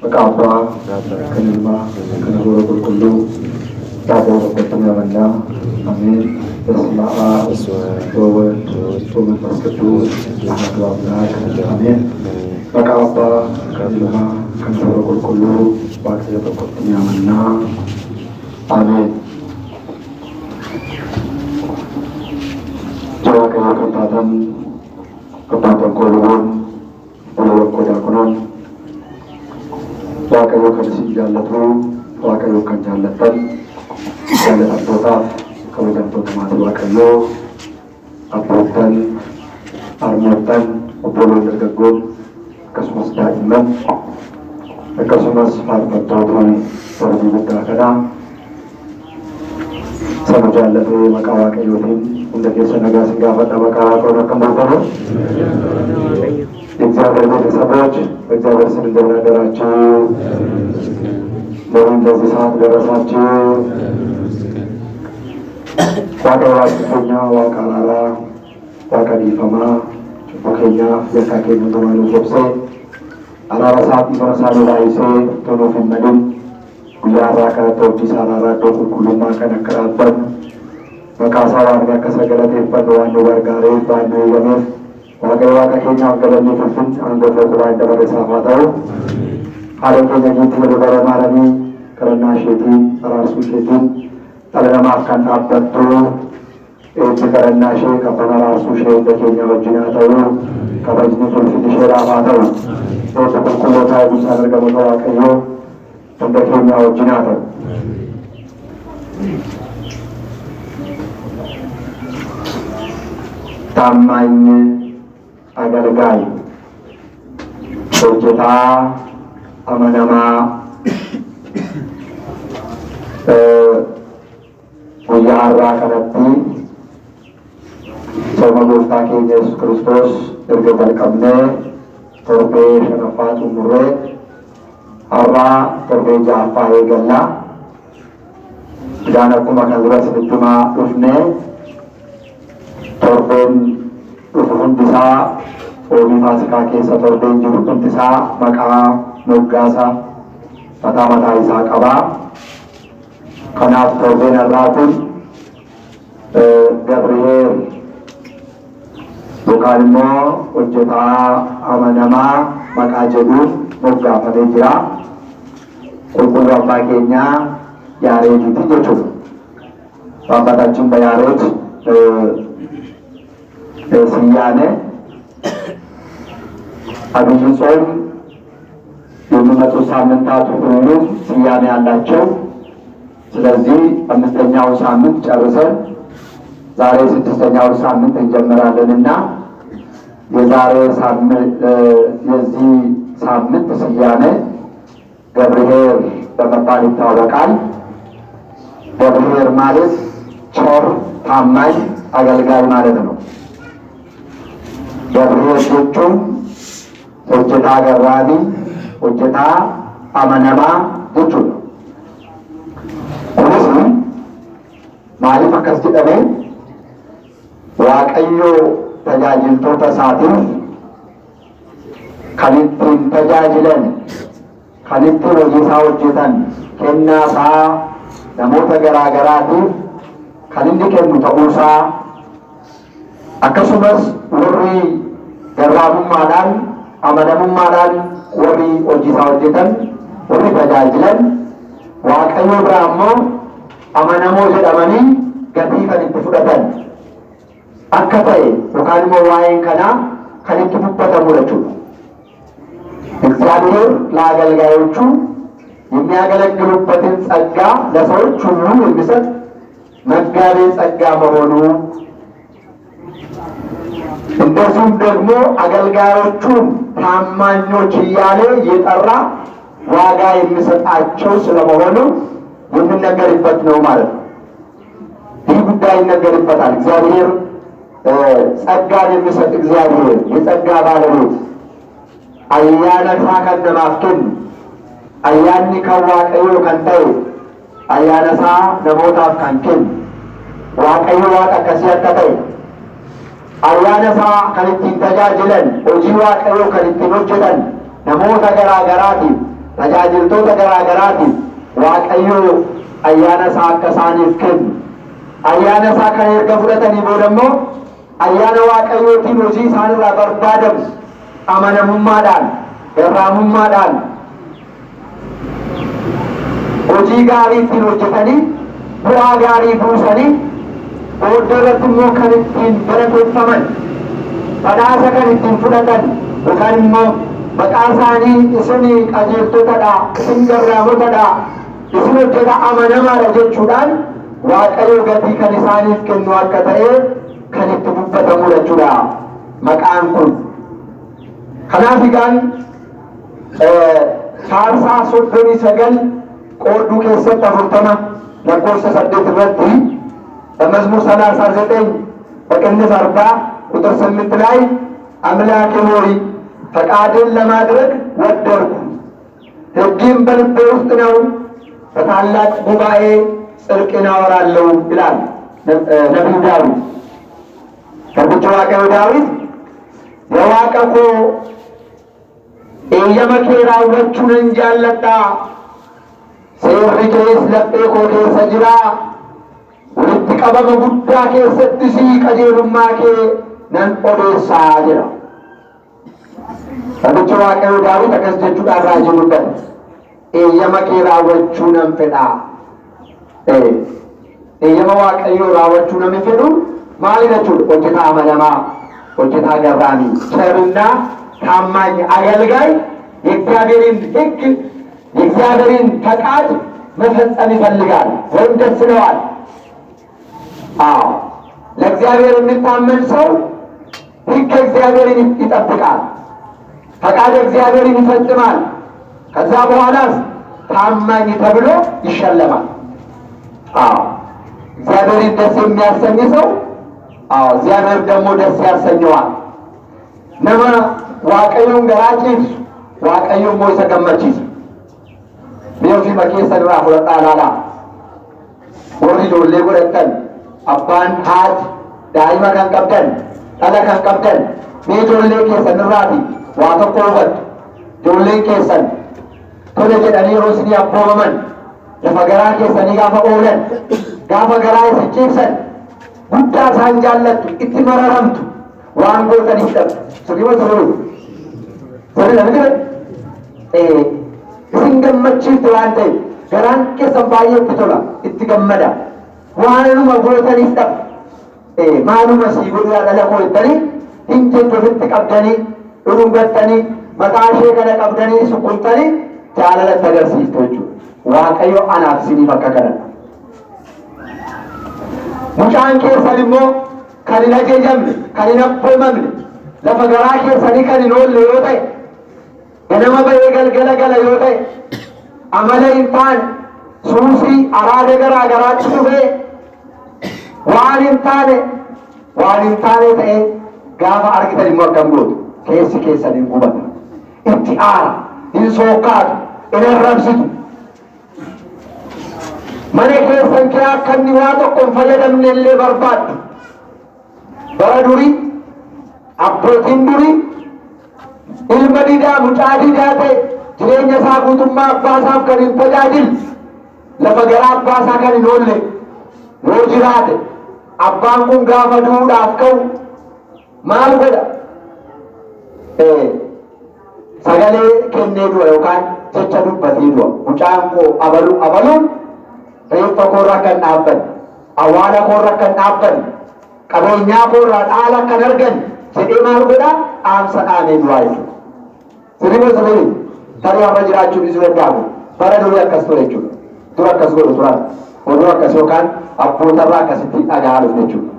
Makaapa, kanilma, kanaguro kulkulu, tapos pagkatanya manda, amin. Bismillah, wawad, tumantas kedus, lahat wablag, amin. Makaapa, kanilma, kanaguro kulkulu, pagkatanya pagkatanya manda, amin. Jawa kaya kepatan kulun, ulun kodakunan. Waaqayyo kan isin jaallatu, Waaqayyo kan jaallatan, jaallatamtootaaf kabajamtoota maatii Waaqayyoo, abboottan, harmoottan, obboloon dargaggoon, akkasumas daa'imman, akkasumas faarfattoonni darbii guddaa kanaa sama jaallatee maqaa Waaqayyootiin hunda keessa nagaa sin gaafadha maqaa Waaqayyoon akka mul'atu. የእግዚአብሔር ቤተሰቦች በእግዚአብሔር ስም እንደምን አደራችሁ? ለምን ለዚህ ሰዓት ደረሳችሁ? ዋቀ ዋቅተኛ ዋቀ አራራ ዋቀ ዲፈማ ጭቡከኛ የካኬኑ ተማኑ ሶብሴ አራራ ሰዓት ይፈረሳሉ ላይሴ ቶሎ ፊመድን ጉያራ ከቶቺ ሳራራ ዶ ቁልቁሉማ ከነከራበን መቃሳ ዋርጋ ከሰገለቴ ፈን ዋኑ ወርጋሬ ባኑ የሜፍ Waaqayyo Waaqa keenyaaf galanni fulfin hangafa quraa itti barreessaafaa ta'u haala keenya giitti wali baramaaranii kadhannaa isheetiin araarsuu isheetiin dhala namaaf kan dhaabbattu eebbi kadhannaa ishee kabban araarsuu ishee hunda keenya wajjin haa ta'u kabajni fulfin isheedhaaf haa ta'u eebbi qulqullootaa eebbisaan argamoota Waaqayyoo hunda keenya wajjin haa ta'u. ታማኝ አገልጋይ ሆጀታ አመነማ ጉያ ሀራ ከነቲ ሰውመ ጎፍታ ኬኛ ኢየሱስ ክርስቶስ እርገ ተልቀብነ ቶርቤ ሸነፋ ጡሙሬ ሀራ ቶርቤ ጃፋ የገላ ዳነኩመ ከዝረት ስድማ ዱፍኔ torben hundisaa oomii faasikaa keessa torben jiru hundisaa maqaa moggaasaa mataa isaa qabaa. Kanaaf torben irraa kun Gabri'eel yookaan immoo hojjetaa amanamaa maqaa jedhuun moggaafatee jira. Qulqulluu abbaa keenyaa Yaareediiti jechuudha. Abbataችን በያሬድ ስያሜ አብይ ጾም የሚመጡ ሳምንታት ሁሉም ስያሜ ያላቸው። ስለዚህ አምስተኛውን ሳምንት ጨርሰን ዛሬ ስድስተኛውን ሳምንት እንጀምራለንና የዛሬ ሳምንት የዚህ ሳምንት ስያሜ ገብርኄር በመባል ይታወቃል። ገብርኄር ማለት ቸር ታማኝ አገልጋይ ማለት ነው። ገብርኄር jechuun hojjetaa garraamii hojjetaa amanamaa jechuudha. Kunis maaliif akkas jedhame Waaqayyo tajaajiltoota isaatiif kan ittiin tajaajilan kan ittiin hojii isaa hojjetan kennaa isaa namoota garaa garaatiif kan inni kennu ta'uusaa akkasumas warri garraamummaadhaan amanamummaadhaan warri hojii isaa hojjetan warri tajaajilan Waaqayyo biraa immoo amanamoo jedhamanii gatii kan itti fudhatan akka ta'e yookaan immoo waa'een kanaa kan itti dubbatamu jechuudha. እግዚአብሔር ለአገልጋዮቹ የሚያገለግሉበትን ጸጋ ለሰዎች ሁሉ የሚሰጥ መጋቤ ጸጋ መሆኑ እንደዚሁም ደግሞ አገልጋዮቹን ታማኞች እያለ የጠራ ዋጋ የሚሰጣቸው ስለመሆኑ የሚነገርበት ነው ማለት ነው። ይህ ጉዳይ ይነገርበታል። እግዚአብሔር ጸጋን የሚሰጥ እግዚአብሔር የጸጋ ባለቤት አያነሳ ከነማፍቱን አያኒ ከዋቀዮ ከንተው አያነሳ ነሞታፍ ከንኪን ዋቀዮ ዋቀ ከሲያተተይ አያነሳ ከንቲን ተጃጅለን ሆጂ ዋቀዮ ከንቲን ሆጀተን ነሞታ ገራገራቲ tajaajiltoota garaa garaatiin Waaqayyo ayyaana isaa akka isaaniif kennu ayyaana isaa kan erga fudhatanii booda immoo ayyaana Waaqayyootiin hojii isaanirraa barbaadamu amanamummaadhaan garraamummaadhaan hojii gaarii ittiin hojjetanii bu'aa gaarii buusanii booddee irratti immoo kan ittiin galateeffaman badhaasa kan ittiin fudhatan yookaan immoo maqaa isaanii isin qajeeltotadha isin garraamotadha isin hojjeta amanamaadha jechuudhaan Waaqayyo gatii kan isaaniif kennu akka ta'e kan itti dubbatamu jechuudha maqaan kun. Kanaaf egaan faarsaa 39 qoodduu keessatti 40 lakkoofsa 8 irratti በመዝሙር 39 በቅንፍ 40 ቁጥር 8 ላይ አምላኬ ሆይ ፈቃድን ለማድረግ ወደድኩ ሕግም በልቤ ውስጥ ነው በታላቅ ጉባኤ ጽድቅን አወራለሁ ይላል ነቢዩ ዳዊት። ከብቻ ዋቀው ዳዊት የዋቀኮ የመኬራ ወቹን እንጃለጣ ሴሪኬስ ለጴኮ ከሰጅራ ወልት ቀበመ ጉዳ ከሰጥሲ ቀጀሉማኬ ነን ኦዴሳ ጀራ ከብቻ ዋቀው ዳዊት ተከስጀቹ ዳራጅ ሙደት የመኬራ ወቹን እንፈዳ የመዋቀዮ ራወቹ ነው የሚፈዱ ማለት ነው። ወጭታ አመለማ ወጭታ ገራሚ ቸርና ታማኝ አገልጋይ የእግዚአብሔርን ሕግ የእግዚአብሔርን ፈቃድ መፈጸም ይፈልጋል ወይም ደስ ይለዋል። ለእግዚአብሔር የሚታመን ሰው ሕግ እግዚአብሔርን ይጠብቃል፣ ፈቃድ እግዚአብሔርን ይፈጽማል። ከዛ በኋላ ታማኝ ተብሎ ይሸለማል። እግዚአብሔርን ደስ የሚያሰኝ ሰው እግዚአብሔር ደግሞ ደስ ያሰኘዋል። ነማ ዋቀዩን ገራጭስ ዋቀዩ ሞይሰ ገመቺስ ቢዮፊ መኬሰን ራፍ ወጣላላ ወሪ ዶሌ ጎረተን አባን ሀት ዳይማ ከን ቀብደን ጠለ ከን ቀብደን ሜጆሌ ኬሰን ራቲ ዋተኮ ወጥ ጆሌ ኬሰን ቶለ ጀዳኒ ሮስኒ አቦመን ለፈገራ ኬሰኒ ጋፈ ኦለን ጋፈ ገራ ሲቺሰን ጉዳ ሳንጃለቱ ኢትመረረምቱ ዋንጎ ተዲስተር ሰዲወ ሰሩ ሰሪ ለምግረ ሲንገመቺት ዋንተ ገራን ከሰባየ ፍቶላ ኢትገመዳ ዋኑ መጎተን ይስተር ማኑ መሲጉ ያለ ቆይተኒ እንጀ ተፍት ቀብደኒ ሩም ገተኒ መጣሼ ከነ ቀብደኒ ሱቁንተኒ ጃለለ ተገርሲቶቹ ዋቀዮ አናፍሲኒ ፈከከረ ሙጫን ኬሰን ሞ ከኒነ ጀጀምነ ከኒነ ፖመምነ ለፈገራ ኬሰኒ ከኒኖል ዮተ ገነመ በየገልገለ ገለ ዮተ አመለ ኢንታን ሱሲ አራደ ገራ ገራች ዱፌ ዋን ኢንታን ተኤ ጋፋ አርግተን ሞከምጎት ኬሲ ኬሰን ጉበት እቲ አራ ኢንሶካት ኢነረብሲቱ मने के संख्या कन्निवा तो कौन फयदमने ले बर्बाद बरदुरी अब्बोतिंदुरी इल्मदीदा मुचादी जाते जिलेन्या साबुतुम्मा अब्बासाब करिन तजादिल लफगरा अब्बासा करिन ओल्ले रोजिरात अब्बान कुन गाफा दूड आपकौ माल गोदा सगले केन्ने दुआ योकान चच्चा दुब्बती दुआ मुचान को अबलू रेप कोरा kan dhaabban awwaala koora kan dhaabban qabeenyaa koora dhaala kan argan jedhee maal godha dhaamsa dhaamee du'aa jechuudha. Sirriiba sirrii tarii amma jiraachuun isu danda'amu bara durii akkas ture jechuudha. Dura akkas godhu turan oduu akkas yookaan abbootarraa akkasitti dhaga'aa jechuudha.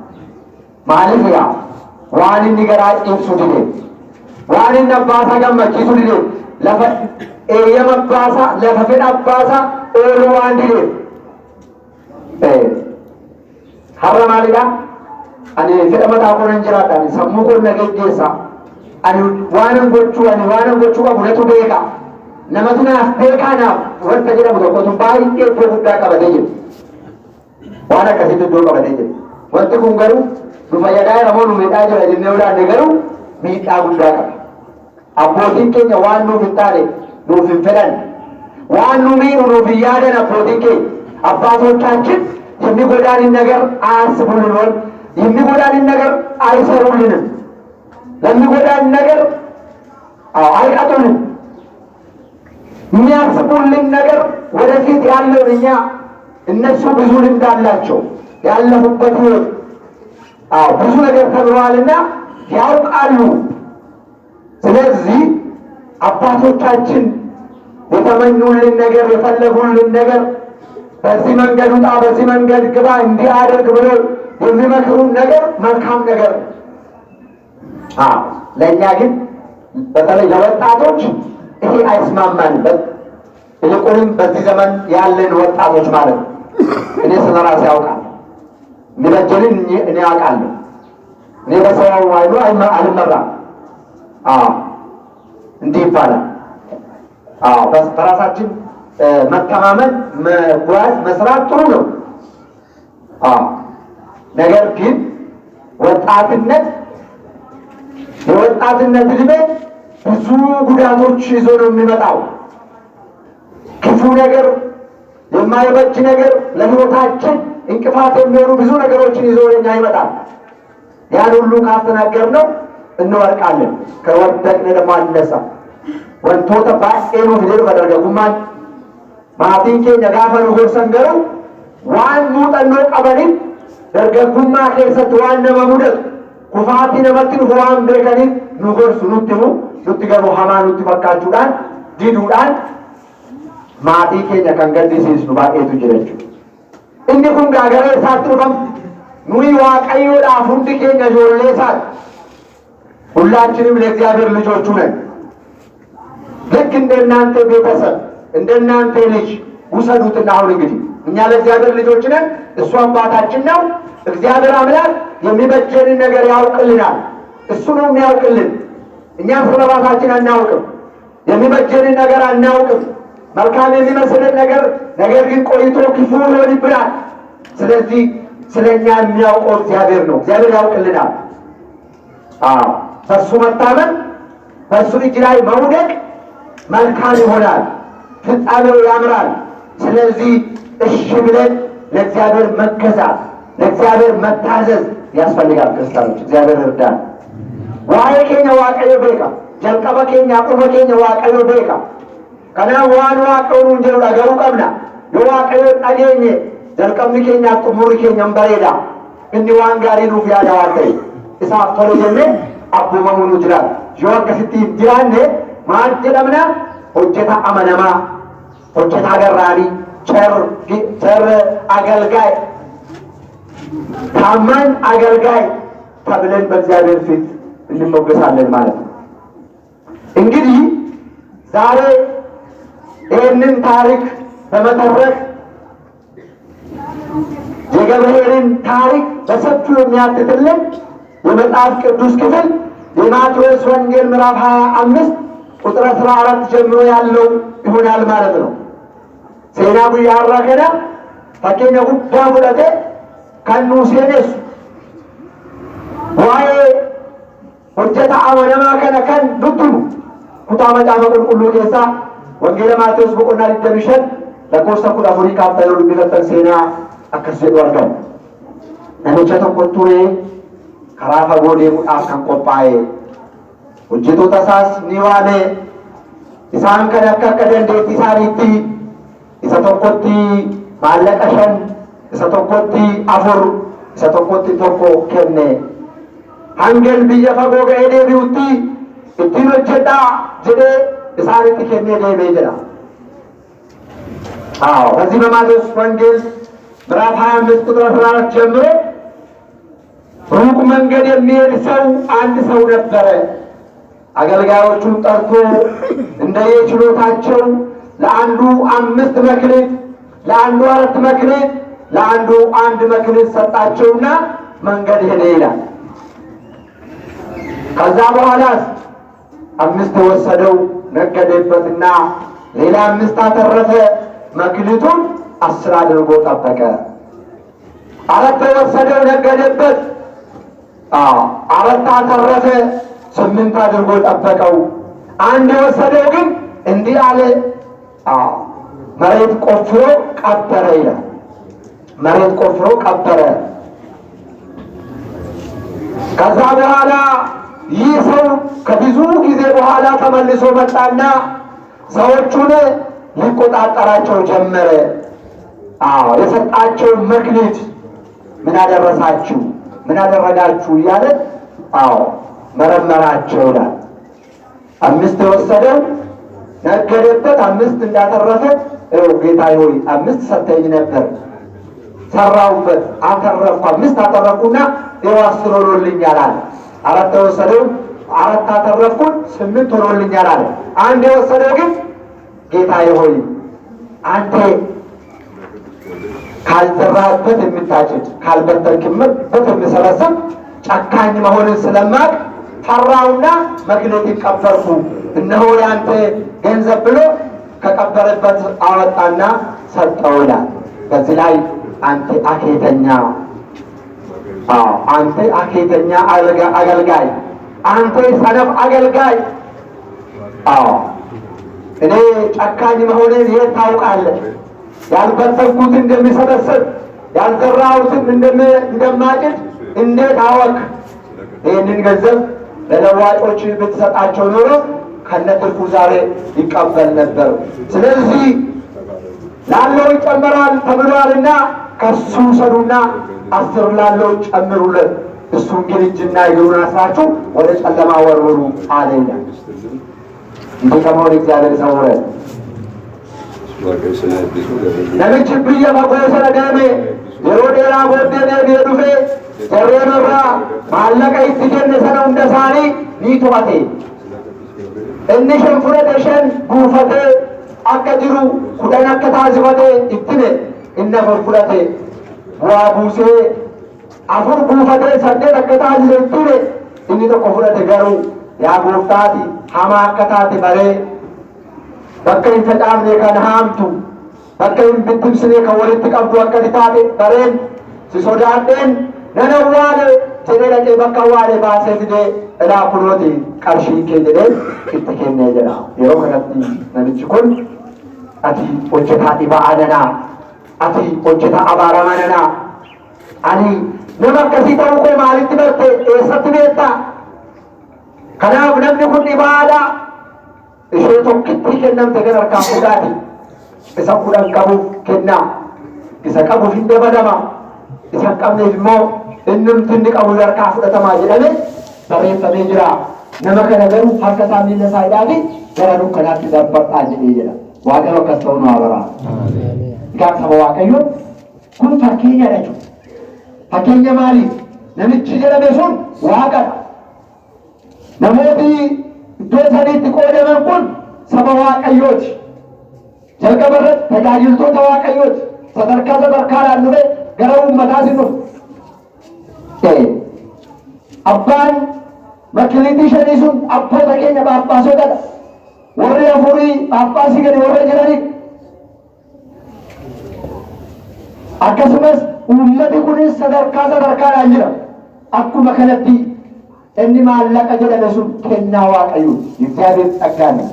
Maaliif yaa waan inni garaa ibsu dide waan inni abbaasaa gammachiisu dide lafa eeyyama abbaasaa lafa fedha abbaasaa ooluu waan dideef harra maalidha ani fedha mataa koon jiraadha sammuu koon nageessa ani waanan gochuu qabu natu beeka namatu naaf beekaanaaf wanta jedhamu tokkotu baay'ee iddoo guddaa qabatee jiru waan akkasitti iddoo qabatee jiru wanti kun garuu nu fayyadaa namoo nu miidhaa jira jennee olaanne garuu miidhaa guddaa qaba. Abbootiin keenya waan nuuf hin taane nuuf hin fedhan ዋኑሚ ሩብያደን አፖቲንኬ አባቶቻችን የሚጎዳንን ነገር አያስቡልን፣ የሚጎዳንን ነገር አይሰሩልንም፣ ለሚጎዳንን ነገር አይቀጡልን። የሚያስቡልን ነገር ወደፊት ያለውን እኛ እነሱ ብዙ ልምድ አላቸው ያለፉበት ህይወት ብዙ ነገር ተብለዋልና ያውቃሉ። ስለዚህ አባቶቻችን የተመኙልን ነገር የፈለጉልን ነገር በዚህ መንገድ ውጣ፣ በዚህ መንገድ ግባ፣ እንዲህ አድርግ ብለው የሚመክሩን ነገር መልካም ነገር ነው። ለእኛ ግን በተለይ ለወጣቶች ይሄ አይስማማንበት። ይልቁንም በዚህ ዘመን ያለን ወጣቶች ማለት ነው። እኔ ስለ ራሴ ያውቃለሁ፣ የሚበጀንን እኔ ያውቃለሁ። እኔ በሰው አይኑ አልመራም። እንዲህ ይባላል። በራሳችን መተማመን፣ መጓዝ፣ መስራት ጥሩ ነው። ነገር ግን የወጣትነት ዕድሜ ብዙ ጉዳቶች ይዞ ነው የሚመጣው። ክፉ ነገር፣ የማይበጅ ነገር፣ ለሕይወታችን እንቅፋት የሚሆኑ ብዙ ነገሮችን ይዞ ወደኛ ይመጣል። ያን ሁሉ ካስተናገርነው እንወድቃለን። ከወደቅን ደግሞ አንነሳም። ወንቶተ ባኤኑ ፊደሉ በደርገጉማን maatiin keenya gaafa nu gorsan garuu waan muuxannoo qabaniif dargaggummaa keessatti waan nama mudatu kufaatii namatti dhufu waan beekaniif nu gorsu, nutti himu, nutti garuu hamaa nutti fakkaachuudhaan diduudhaan maatii keenya kan gaddisiisnu baay'eetu jira jechuudha. Inni kun gaagara isaatti dhufamu nuyi waaqayyoodhaaf hundi keenya ijoollee isaati. ሁላችንም ለእግዚአብሔር ልጆቹ ነን። ልክ እንደናንተ ቤተሰብ እንደናንተ ልጅ ውሰዱትና አሁን እንግዲህ እኛ ለእግዚአብሔር ልጆች ነን፣ እሱ አባታችን ነው። እግዚአብሔር አምላክ የሚበጀንን ነገር ያውቅልናል። እሱ ነው የሚያውቅልን። እኛም ስለራሳችን አናውቅም፣ የሚበጀንን ነገር አናውቅም። መልካም የሚመስልን ነገር ግን ቆይቶ ክፉ ይሆንብናል። ስለዚህ ስለኛ የሚያውቀው እግዚአብሔር ነው። እግዚአብሔር ያውቅልናል። በሱ መታመን፣ በሱ እጅ ላይ መውደቅ መልካም ይሆናል፣ ፍጻሜው ያምራል። ስለዚህ እሺ ብለን ለእግዚአብሔር መገዛት፣ ለእግዚአብሔር መታዘዝ ያስፈልጋል። ክርስቲያኖች እግዚአብሔር እርዳን። ዋይ ኬኛ ዋቀዮ ቤካ ጀልቀበ ኬኛ ቁመ ኬኛ ዋቀዮ ቤካ ከና ዋን ዋቀኑ እንጀሩ ዳገሩ ቀብና የዋቀዮ ጣገኘ ጀልቀብኒ ኬኛ ቁሙሪ ኬኛም በሬዳ እንዲ ዋን ጋሪ ኑፍ ያዳዋተይ ኢሳፍ ቶሎ ጀሜ አቡመሙኑ ጅራል ዮ አከሲቲ ጅራኔ ማል ጀለምና ሆጀታ አመነማ ሆጀታ ገራሪ ቸር አገልጋይ ታማኝ አገልጋይ ተብለን በእግዚአብሔር ፊት እንሞገሳለን ማለት ነው። እንግዲህ ዛሬ ይህንን ታሪክ በመተረክ የገብርኤልን ታሪክ በሰፊው የሚያትትልን የመጽሐፍ ቅዱስ ክፍል የማቴዎስ ወንጌል ምዕራፍ 25 ቁጥር 14 ጀምሮ ያለው ይሆናል ማለት ነው። ሴና ጉያ አራከና ፈኬኛ ጉዳ ሙለቴ ከኑ ሴኔስ ዋዬ ሆጀታ አመነማ ከነከን ዱቱኑ ኩታ መጫፈ ቁልቁሉ ኬሳ ወንጌል ማቴዎስ በቆና ሊደምሸን ለኮርሰ ኩዳ ፉሪ ካፍታዩ ቢፈተን ሴና አከሰዱ አርጋው ነመቸ ተቆጡሬ ከራፈ ጎዴ ሙጣፍ ከንቆጳዬ hojjettoota isaas ni waame. Isaan kan akka dandeettii isaaniitti isa tokkotti maallaqa 5, isa tokkotti 4, isa tokkotti 1 kenne. Hangel biyya fagoo ga'ee deebi'utti ittiin hojjedhaa jedhee isaanitti kennee deemee jira. በዚህ በማቴዎስ ወንጌል ምዕራፍ 25 ቁጥር 14 ጀምሮ ሩቅ መንገድ የሚሄድ ሰው አንድ ሰው ነበረ። አገልጋዮቹን ጠርቶ እንደየችሎታቸው ለአንዱ 5 መክሊት፣ ለአንዱ 4 መክሊት፣ ለአንዱ 1 መክሊት ሰጣቸውና መንገድ ሄደ ይላል። ከዛ በኋላ 5 ወሰደው ነገደበትና ሌላ 5 አተረፈ። መክሊቱን 10 አድርጎ ጠበቀ። 4 ወሰደው ነገደበት፣ 4 አተረፈ፣ 8 አድርጎ ጠበቀው። 1 ወሰደው ግን እንዲህ አለ፣ መሬት ቆፍሮ ቀበረ ይላል። መሬት ቆፍሮ ቀበረ። ከዛ በኋላ ይህ ሰው ከብዙ ጊዜ በኋላ ተመልሶ መጣና ሰዎቹን ሊቆጣጠራቸው ጀመረ። የሰጣቸው መክሊት ምን አደረሳችሁ፣ ምን አደረጋችሁ እያለ መረመራቸው ይላል። 5 የወሰደው ነገደበት፣ 5 እንዳተረፈ ጌታዬ ሆይ 5 ሰጠኝ ነበር ሰራውበት፣ አተረፍኩ፣ 5 አተረፍኩና ይኸው 10 ሆኖልኛል አለ። 4 የወሰደው 4 አተረፍኩ 8 ሆኖልኛል አለ። 1 የወሰደው ግን ጌታዬ ሆይ አንተ ካልዘራህበት የምታጭድ ካልበተንክበት የምሰበስብ ጨካኝ መሆንን ስለማቅ ፈራውና መክሊቴን ቀበርኩ፣ እነሆ ያንተ ገንዘብ ብሎ ከቀበረበት አወጣና ሰጠው ይላል። በዚህ ላይ አንተ አኬተኛ፣ አንተ አኬተኛ አገልጋይ፣ አንተ ሰነፍ አገልጋይ፣ እኔ ጨካኝ መሆኔን የት ታውቃለህ? ያልበተንኩትን እንደሚሰበስብ ያልዘራሁትን እንደማጭድ እንዴት አወቅ? ይህንን ገንዘብ ለለዋጮች ብትሰጣቸው ኖሮ ከነትርፉ ዛሬ ይቀበል ነበር። ስለዚህ ላለው ይጨመራል ተብሏልና ከሱ ሰዱና 10 ላለው ጨምሩለት፣ እሱን ግን እጅና እግሩን አስራችሁ ወደ ጨለማ ወርውሩ አለኛ። እንዲህ ከመሆን እግዚአብሔር ይሰውረን። ነብች ብየ መቆሰለ ደሜ የሮዴራ ቦደኔ ቤዱፌ ጀሬመራ ማለቀ ይትጀነ ሰነው እንደሳኒ ኒቶቴ እንሽን ፍረደሸን ጉፈቴ አከጅሩ ኩደን አከታዝበቴ ይትነ እነ ፍርፍረቴ ዋቡሴ አፉር ጉፈቴ ሰደት አከታዝበ ይትነ እኒ ተቆ ፍረቴ ገሩ ያ ጉፍታቲ ሀማ አከታቴ በሬ በከይን ተጫምኔ ከነሃምቱ በከይን ብትብስኔ ከወልት ቀብዱ አከታቴ በሬን ሲሶዳዴን ነነዋለ ጀነለቄ በከዋለ ባሰፍዴ እላ ኩሎቲ ቀርሺ ከጀደ ክትከነ ጀራ የሮ ከነቲ ነብች ኩን አቲ ወጀታ ዲባአነና አቲ ወጀታ አባራማነና አኒ ነመከሲ ተውቆ ማለት በተ ሰትቤታ ከናብ ነብኒ ኩን ዲባዳ እሺ ቶክቲ ከነም ተገር ካፉዳቲ እሰኩዳን ቀቡ ከና እሰቀቡ ፊንደበደማ እሰቀምኔ ሞ እንም ትንቀቡ ዘርካ ፍደተማ ጀደለ በሬፈሜ ጅራ ነመከ ነገሩ ሀርከታ ሚነሳይዳቲ ገረዱ ከናት ዘበጣጅ ይጀላ ዋቀሮ ከስተው ነው አበራ ጋር ተዋቀዩ ኩን ፈከኛ ነች ፈከኛ ማሊ ነምች ጀለበሱን ዋቀ ነሞቲ ዶሰኒት ቆደመን ኩን ሰበዋቀዮች ጀልቀበረት ተጃጅልቶ ተዋቀዮች ሰደርካ ላንበ ገረው መታሲኑ አባን መክሊቲ ሸኒሱን አቦ ተገኘ በአባሶ ገዳ ወሬ አፉሪ አባሲ ገደ ወሬ ጀራኒ አከስመስ ኡመቲ ኩኒስ ሰደርካ ላንጅራ አኩመ ከነቲ እኒ ማለቀ ጀለበሱን ከና ዋቀዩ የእግዚአብሔር ጸጋ ነው።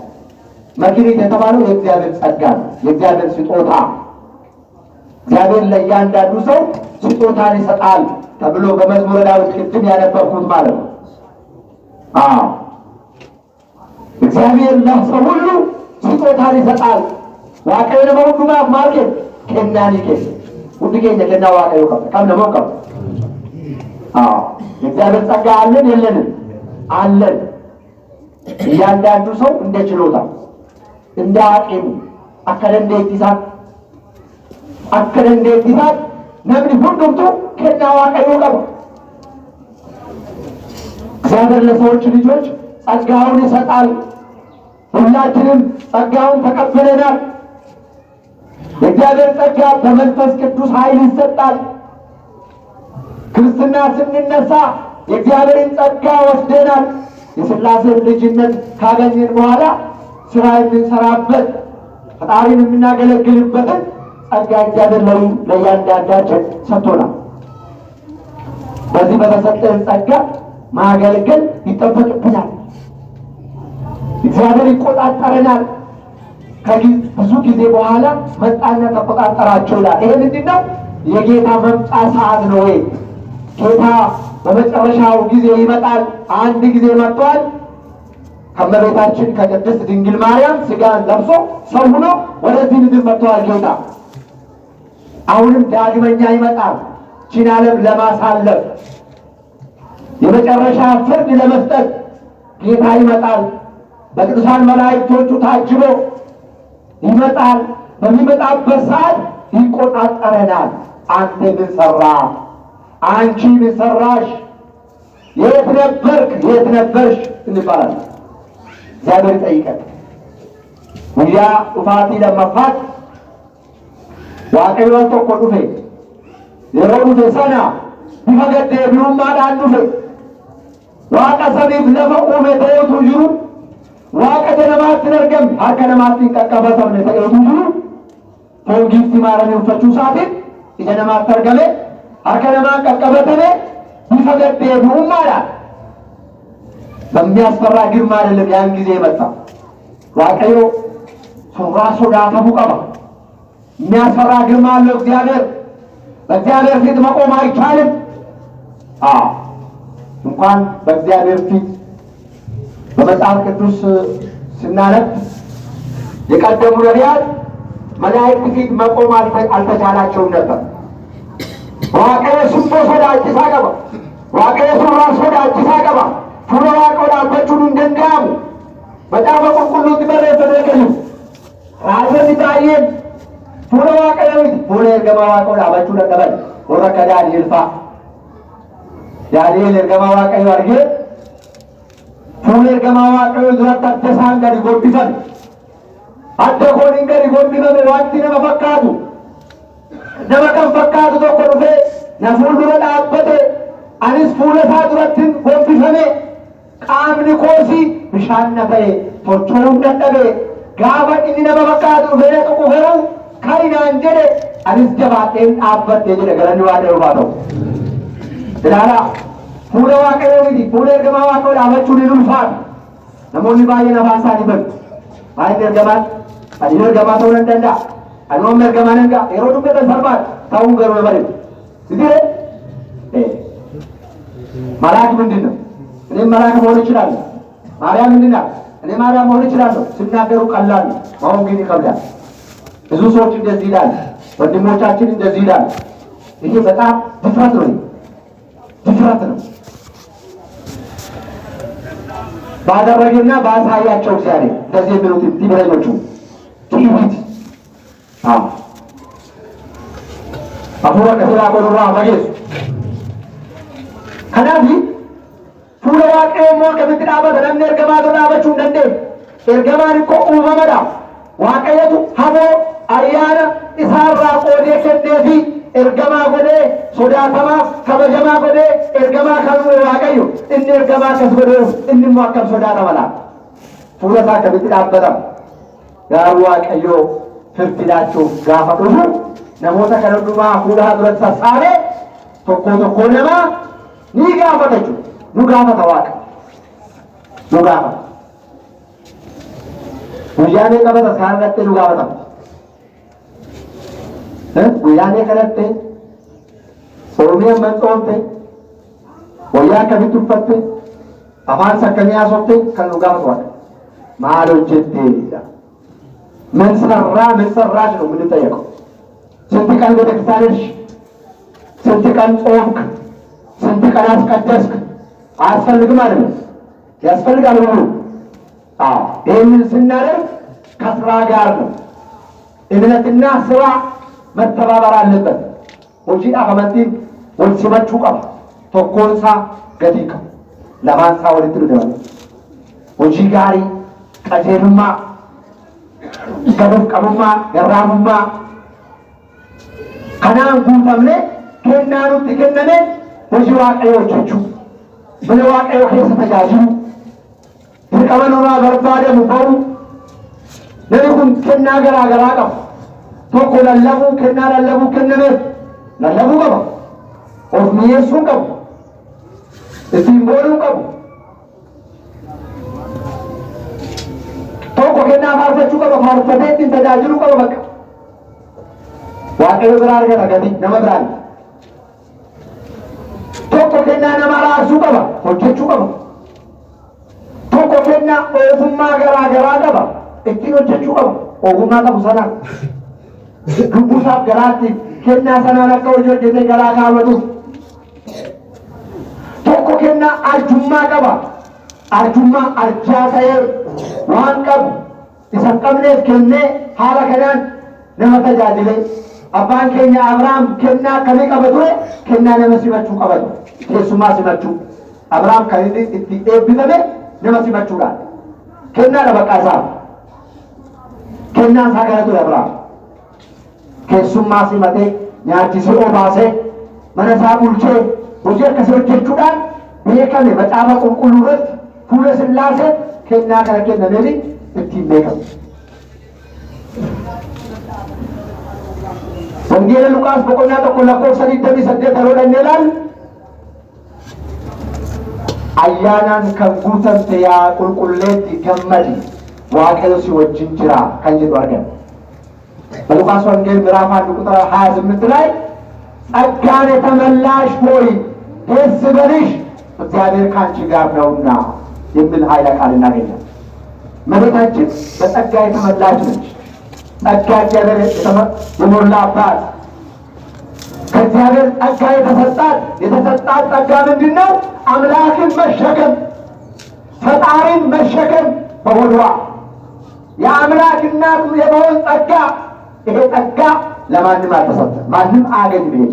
መክሊት የተባለው የእግዚአብሔር ጸጋ ነው፣ የእግዚአብሔር ስጦታ። እግዚአብሔር ለእያንዳንዱ ሰው ስጦታን ይሰጣል ተብሎ በመዝሙረ ዳዊት ቅድም ያነበብኩት ማለት ነው። እግዚአብሔር ለሰው ሁሉ ስጦታን ይሰጣል። ዋቀዩ ለሁሉ ማርኬት ከናኒከ ውድገኝ ለና ዋቀዩ ከም ነው ከም የእግዚአብሔር ጸጋ አለን የለንም? አለን። እያንዳንዱ ሰው እንደ ችሎታ እንደ አቅሙ አከለንደ ይሳት ነብኒ ሁሉምቱ ከና ዋቀዩ ቀብ እግዚአብሔር ለሰዎች ልጆች ጸጋውን ይሰጣል። ሁላችንም ጸጋውን ተቀበለናል። የእግዚአብሔር ጸጋ በመንፈስ ቅዱስ ኃይል ይሰጣል። ክርስትና ስንነሳ የእግዚአብሔርን ጸጋ ወስደናል። የሥላሴን ልጅነት ካገኘን በኋላ ስራ የምንሰራበት ፈጣሪን የምናገለግልበትን ጸጋ እግዚአብሔር ለእያንዳንዳችን ሰጥቶናል። በዚህ በተሰጠን ጸጋ ማገልገል ይጠበቅብናል። እግዚአብሔር ይቆጣጠረናል። ብዙ ጊዜ በኋላ መጣና ተቆጣጠራቸው ይላል። ይሄ ምንድን ነው? የጌታ መምጣት ሰዓት ነው ወይ? ጌታ በመጨረሻው ጊዜ ይመጣል። አንድ ጊዜ መጥቷል። ከእመቤታችን ከቅድስት ድንግል ማርያም ሥጋን ለብሶ ሰው ሆኖ ወደዚህ ምድር መጥቷል ጌታ። አሁንም ዳግመኛ ይመጣል። ይህችን ዓለም ለማሳለፍ የመጨረሻ ፍርድ ለመስጠት ጌታ ይመጣል። በቅዱሳን መላእክቶቹ ታጅቦ ይመጣል። በሚመጣበት ሰዓት ይቆጣጠረናል። አንተ ምን ሰራ? አንቺ ምን ሰራሽ? የት ነበርክ? የት ነበርሽ? እንባላለን። እግዚአብሔር ጠይቀን ጉያ ኡፋቲ ለመፋት waaqayyoon tokko dhufe yeroo dhufe sana bifa gaddeebi'ummaadhaan dhufe waaqa samiif lafa uume ta'eetu jiru waaqa namaatti hin argamne harka namaatti hin qaqqabatamne ta'eetu jiru foon giiftii maaramii uffachuu isaatiin ija namaatti argame harka namaan qaqqabatame bifa gaddeebi'ummaadhaan በሚያስፈራ ግርማ አይደለም ያን ጊዜ መጣ። waaqayዮ ሱራ ሶዳተሙ ቀባ የሚያስፈራ ግርማ አለው እግዚአብሔር። በእግዚአብሔር ፊት መቆም አይቻልም። እንኳን በእግዚአብሔር ፊት በመጽሐፍ ቅዱስ ስናነብ የቀደሙ ነቢያት መላእክት ፊት መቆም አልተቻላቸውም ነበር። waaqayዮ ሱንቶ ሶዳቺሳ ቀባ waaqayዮ ሱራ ሶዳቺሳ ቀባ ፉለ waaqoo dhaabbachuun hin danda'amu. Macaafa qulqulluutti barreeffamee jiru raajonni baay'een fuula waaqayyoo miti fuula ergamaa waaqoo dhaabachuu dadhaban. Warra akka Daani'el fa'a. Daani'el ergamaa waaqayyoo argee fuula ergamaa waaqayyoo duratti adda isaan gadi gombifame. Adda kooniin gadi gombifame wanti nama fakkaatu nama kan fakkaatu tokko dhufee na fuuldura dhaabbate anis fuula isaa duratti gombifame. qaamni koosii bishaan na ta'e torchoruun dadhabe gaafa inni nama fakkaatu dhufee tuqu garuu karinaan jedhe anis jabaadheen dhaabbadhee jedhe galanni waaqayyoo haa ta'u. Ilaalaa fuula waaqayyoo miti fuula ergamaa waaqayyoo dhaabachuun hin ulfaatu. Namoonni baay'een afaan isaanii badu. Baay'een ergamaan ani ergamaa ta'uu nan danda'a. Ani amma ergamaa nan ga'a yeroo dubbatan salphaadha ta'uu garuu hin bareedu. Sidiree malaak ምንድን ነው? እኔም መልአክ መሆን እችላለሁ። ማርያም ምንድን ናት? እኔ ማርያም መሆን እችላለሁ። ሲናገሩ ቀላል ነው፣ መሆን ግን ይከብዳል። ብዙ ሰዎች እንደዚህ ይላሉ፣ ወንድሞቻችን እንደዚህ ይላሉ። ይሄ በጣም ድፍረት ነው፣ ድፍረት ነው። ባደረገና ባሳያቸው እግዚአብሔር እንደዚህ የሚሉት ትዕቢተኞቹ ትዕቢት አፉረ ከፍላ ቆርራ ማጌስ ከናቢ fuula waaqayyoo immoo akkamitti dhaabata? Namni ergamaa dhaabachuu hin dandeenye. Ergamaan ikkoo uumamadha. Waaqayyotu haboo ayyaana isaarraa qoodee kenneefi ergamaa godhee sodaatamaaf kabajamaa godhee ergamaa kan waaqayyo inni ergamaa akkas godhee inni immoo akkam sodaatama laata? Fuula isaa akkamitti dhaabbatama? Garuu waaqayyoo firdiidhaachuuf gaafa dhufu namoota kana hundumaa fuula duratti sassaabee tokkoo namaa ni gaafata jechuudha. Nu gaafata waaqa nu gaafata guyyaanee qabata isaan irratti nu gaafatama. Guyyaanee kanatti Oromiyaan manxoomte wayyaa akkamitti uffatte afaan sakkamii haasofte kan nu gaafatu waaqa maal hojjetteedha? ምን ሰራሽ ነው የምንጠየቀው። ስንት ቀን ቤተክርስቲያን ሄድሽ? ስንት ቀን ጾምክ? ስንት ቀን አስቀደስክ? አያስፈልግም አይደለም? ያስፈልጋል ሁሉ። ይህንን ስናደርግ ከስራ ጋር ነው። እምነትና ስራ መተባበር አለበት። hojiidha amantiin wal simachuu qaba. Tokkoonsaa gatii qabu. Lamaansaa walitti dhufanii hojii gaarii, qajeelummaa, gaduuf qabummaa, garraamummaa kanaan guutamne kennaa nutti kenname hojii waaqayyoo hojjechuu, mana waaqayyoo keessa tajaajilu, dirqama nurraa barbaadamu ba'u. Namni kun kennaa garaa garaa qaba. Tokko lallabuu, kennaa lallabuu kennameef lallabuu qaba. Of mi'eessuu qabu. Ittiin boonuu qabu. tokko kennaa faarfachuu qaba faarfatee ittiin tajaajiluu qaba bakka waaqayyo biraa argata gadi nama biraan tokko kennaa nama raasuu qaba hojjechuu qaba tokko kennaa ogummaa garaa garaa qaba ittiin hojjechuu qaba ogummaa qabu sanaan lubbuusaaf garaatti kennaa sanaan akka hojii hojjetee garaa kaawwatuuf tokko kennaa arjummaa qaba arjummaa arjaa ta'ee waan qabu isa qabneef kennee haala kanaan nama tajaajilee abbaan keenya Abrahaam kennaa akkamii qaba ture kennaa nama simachuu qaba keessummaa simachuu Abrahaam kan inni itti eebbifame nama simachuudhaan kennaa dhabaqaa isaa kennaa isaa kana ture Abrahaam keessummaa simatee nyaachisee obaasee mana isaa bulchee hojii akkasii hojjechuudhaan beekame macaafa qulqulluu irratti fuula Sillaasee kennaa kana kennameen ittiin beekamu. Wangeela Luqaas boqonnaa tokko lakkoofsa 28 yeroo ilaalu ayyaanaan kan guutamte yaa qulqulleetti gammadi waaqayyo si wajjin jira kan jedhu argama. በሉቃስ ወንጌል ምዕራፍ 1 ቁጥር 28 ላይ ጸጋን የተመላሽ ሆይ ደስ ይበልሽ እግዚአብሔር ካንቺ ጋር ነውና የሚል ኃይለ ቃል እናገኛለን። እመቤታችን በጸጋ የተመላች ነች። ጸጋ እግዚአብሔር የሞላባት ከእግዚአብሔር ጸጋ የተሰጣት ጸጋ ምንድን ነው? አምላክን መሸከም ፈጣሪን መሸከም በሆዷ የአምላክ እናት የመሆን ጸጋ ይሄ ጸጋ ለማንም አልተሰጠም። ማንም አያገኝም። ይሄ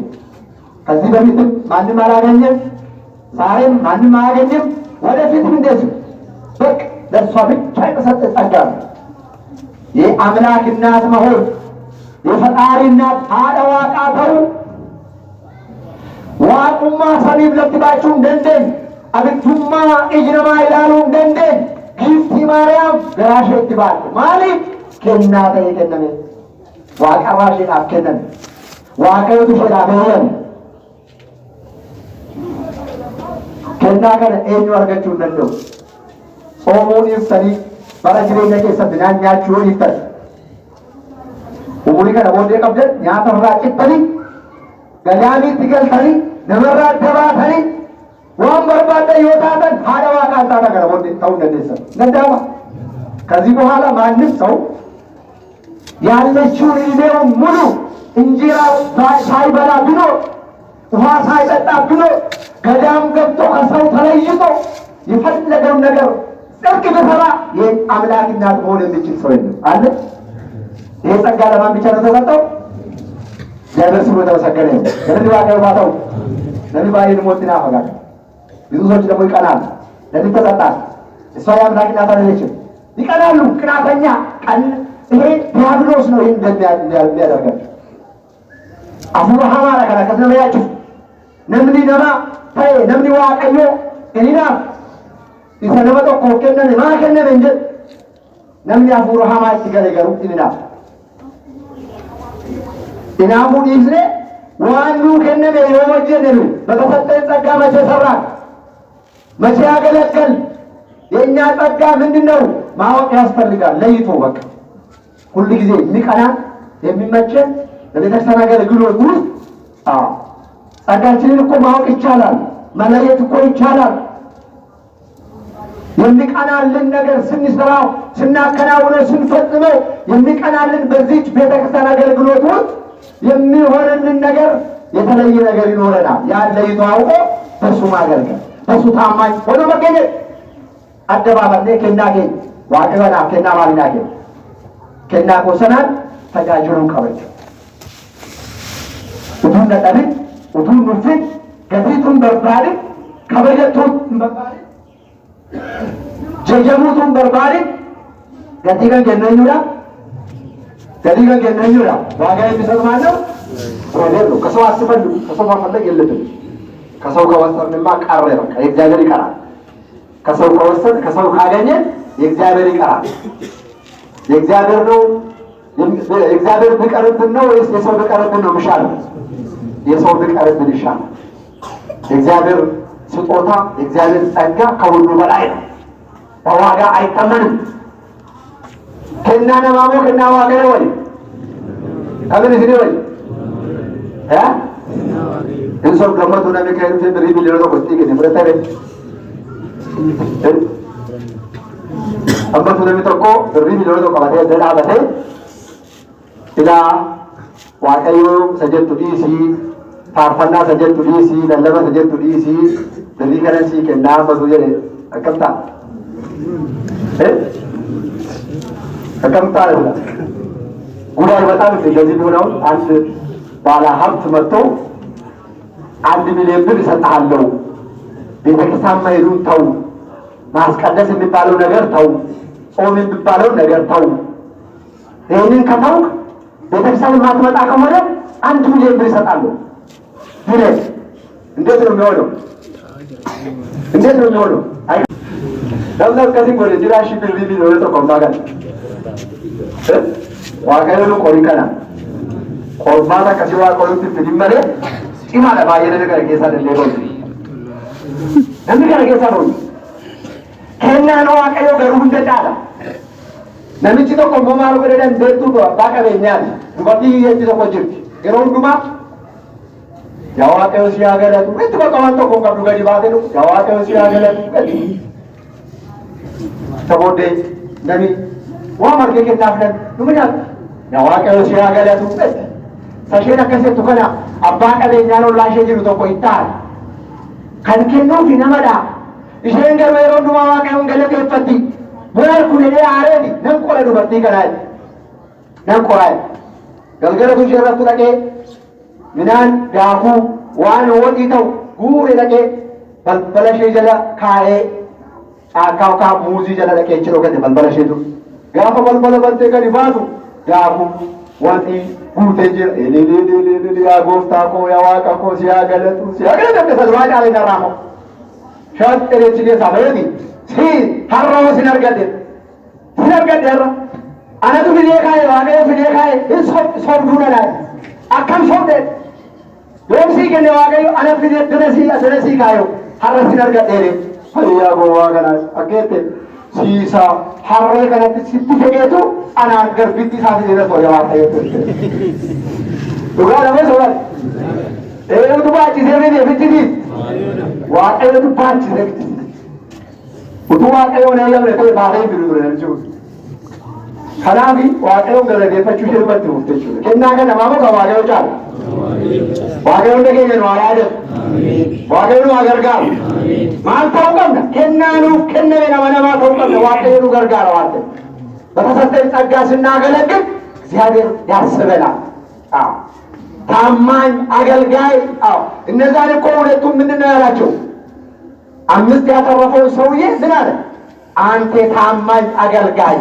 ከዚህ በፊትም ማንም አላገኘም፣ ዛሬም ማንም አያገኝም፣ ወደፊትም እንደዚሁ በቃ ለእሷ ብቻ የተሰጠ ጸጋ ነው። የአምላክ እናት መሆን የፈጣሪ እናት አደዋቃ ተው ዋቁማ ሰሊም ለትባችሁ እንደንደን አብቱማ እጅነማ ይላሉ እንደንደን ጊፍቲ ማርያም ገራሽ ይባል ማለት ከናተ የከነመ ዋቀራሽ አከነመ ዋቀዩ ተሸዳበየን ከናገረ ኤኙ አርገችሁ እንደው ጾሙን ይፍተኒ ባራጅሬነ ከሰብናኛችሁ ይፍተን ኡሙሪ ከነቦዴ ቀብደን ያተራጭተኒ ገዳሚ ትገልተኒ ነመራ ተባተኒ ዋን በርባደ ይወጣተን ሀደዋ ካንታ ነገር ወንድ ተው እንደደሰ ነዳማ ከዚህ በኋላ ማንም ሰው ያለችውን እድሜው ሙሉ እንጀራ ሳይበላ ብሎ ውሃ ሳይጠጣ ብሎ ገዳም ገብቶ ከሰው ተለይቶ የፈለገውን ነገር ጽድቅ ቢሰራ የአምላክ እናት መሆን የሚችል ሰው የለም አለ። ይሄ ጸጋ ለማን ብቻ ነው ተሰጠው? እግዚአብሔር ስሙ የተመሰገነ ይሁን። ለምን ዋቀው ባታው ለምን ባይል ሞትና ፈጋጋ ብዙ ሰዎች ደግሞ ይቀናሉ። ለምን ተሰጣት? እሷ የአምላክ እናት አይደለችም። ይቀናሉ። ቅናተኛ ቀን ይሄ ዲያብሎስ ነው ይሄን እንደሚያደርገው። አፉራ ሐማራ ከራ ከዘመያችሁ ነምኒ ነማ ታይ ነምኒ ዋቀዮ እኒና ይሰነመጦ ኮከነን ማከነን እንጂ ነምኒ አፉራ ሐማ ሲገለገሩ እኒና ኢናሙ ይዝሬ ዋኑ ከነነ የወጀነኑ በተሰጠን ጸጋ መቼ ሰራን? መቼ ያገለገል? የኛ ጸጋ ምንድነው? ማወቅ ያስፈልጋል። ለይቶ በቃ ሁሉ ጊዜ የሚቀና የሚመቸን ለቤተክርስቲያን አገልግሎት ውስጥ ጸጋችንን እኮ ማወቅ ይቻላል፣ መለየት እኮ ይቻላል። የሚቀናልን ነገር ስንሰራው ስናከናውነው ስንፈጽመው የሚቀናልን በዚች ቤተክርስቲያን አገልግሎት ውስጥ የሚሆንልን ነገር የተለየ ነገር ይኖረናል። ያን ለይቶ አውቆ በሱ ማገልገል በሱ ታማኝ ሆኖ መገኘት አደባባይ ላይ ከናገ ዋቀበና ከና ማሪናገ ከና ቆሰናን ተጋጅሩን ቀበጭ ኡቱን ነጠብ ኡቱን ንፍት ገፊቱን በርባሪ ከበጀቱን በርባሪ ጀጀሙቱን በርባሪ ገቲገን ገነኙዳ ገቲገን ገነኙዳ ዋጋ የሚሰጥ ማለት ነው። ወደሉ ከሰው አስፈልጉ ከሰው ማፈለግ የለብንም። ከሰው ከወሰድንማ ቀረ በቃ የእግዚአብሔር ይቀራል። ከሰው ከወሰድ ከሰው ካገኘ የእግዚአብሔር ይቀራል። የእግዚአብሔር ነው። የእግዚአብሔር ቢቀርብን ነው ወይስ የሰው ቢቀርብን ነው የሚሻለው? የሰው ቢቀርብን ይሻላል። የእግዚአብሔር ስጦታ የእግዚአብሔር ጸጋ ከሁሉ በላይ ነው። በዋጋ አይተመንም። كنا نمامو كنا واقعي ولي أمن سيدي ولي ها إنسان قمتنا مكان في بريب اللي رضا قلتي كني فرتاً أما تنا متركو بريب اللي رضا قلتي دل عبته إلى واقعيو سجد تديسي فارفنا سجد تديسي للما سجد تديسي دلي كنسي كنا بسوجة أكمتا أكمتا لولا ጉዳይ በጣም እንደዚህ ነው አንድ ባለ ሀብት መጥቶ 1 ሚሊዮን ብር ይሰጣለው ቤተክርስቲያን መሄዱን ተው ማስቀደስ የሚባለው ነገር ተው ጾም የሚባለው ነገር ተው ይሄንን ከተውክ ቤተክርስቲያን ማትመጣ ከሆነ 1 ሚሊዮን ብር ይሰጣለው ይሄ እንዴት ነው የሚሆነው እንዴት ነው የሚሆነው አይ ለምን ከዚህ ወደ ጅራሽ ብር ቢል ነው ተቆማጋል واقعي قريكنا قربانا كسيوا قلوب تفيدمره إما لا بايرة نكره كيسا نلليبون نمكره كيسا نون كنا نواقعي غيرهم تجالا نمشي تو كم مارو كردن ديتو تو باكا بينيان نبتي يجي تو كجير غيرهم دوما جواقعي وسيا غيره تو إنتوا كمان تو كم كابلو غادي بادينو جواقعي وسيا غيره تو تبودي نمي وامر كي كتافن نمجات جواقعي وسيا غيره تو سشينا كسر تو كنا أباك بينيانو لاشة جلو تو كويتار كان كنو في نمدا إشين غيرهم دوما واقعي ونقله كيفتي بوار كله عارني نمكوله دوبتي كناي نمكوله قلقله تو شرط تو لكه منان داخو وان ودي تو غوري لكه بلبلشي جلا كاي آكاو كا موزي جلا لكه چلو كده بلبلشي تو غافا بلبل بنتے کا نباتو داخو واني غوتے جلا لي آگوستا کو یا واقع کو سیا غلطو اپنے سجواج آلے کر رہا ہوں شاید تیرے چلے سامنے دی سی ہر رو سنرگدے ہر انا تو بھی دیکھا ہے واقعی بھی دیکھا ہے اس سب ڈھونڈا ہے اکم سب دے دوسی کے نے واقعی انا بھی درسی کھائے ہر سنرگدے رے ہریا گو واقعا اکیتے سیسا ہر رے کنا ستی پھگے تو انا گر بیتی ساتھ دینا سو جواب ہے تو گا رہے سوال اے تو بات چیزیں نہیں دے بیتی دی واقعی تو بات چیزیں بیتی utuu waaqayyoon eeyyamne ta'e baatee biru ture jechuudha. Kanaafi waaqayyoon galateeffachuu ishee irratti murte jechuudha. Kennaa kana maama kan waaqayyoo caala. Waaqayyoon dhageenya nu haa yaadatu. Waaqayyoon nu haa gargaaru. Maal ta'uu qabna? Kennaa nuuf kenname nama namaa ta'uu qabna. Waaqayyoon nu gargaara waan ta'eef. በተሰጠን ጸጋ ስናገለግል እግዚአብሔር ያስበናል። አዎ ታማኝ አገልጋይ። አዎ እነዛን እኮ ሁለቱም ምንድን ነው ያላቸው? አምስት ያተረፈው ሰውዬ ምን አለ? አንተ ታማኝ አገልጋይ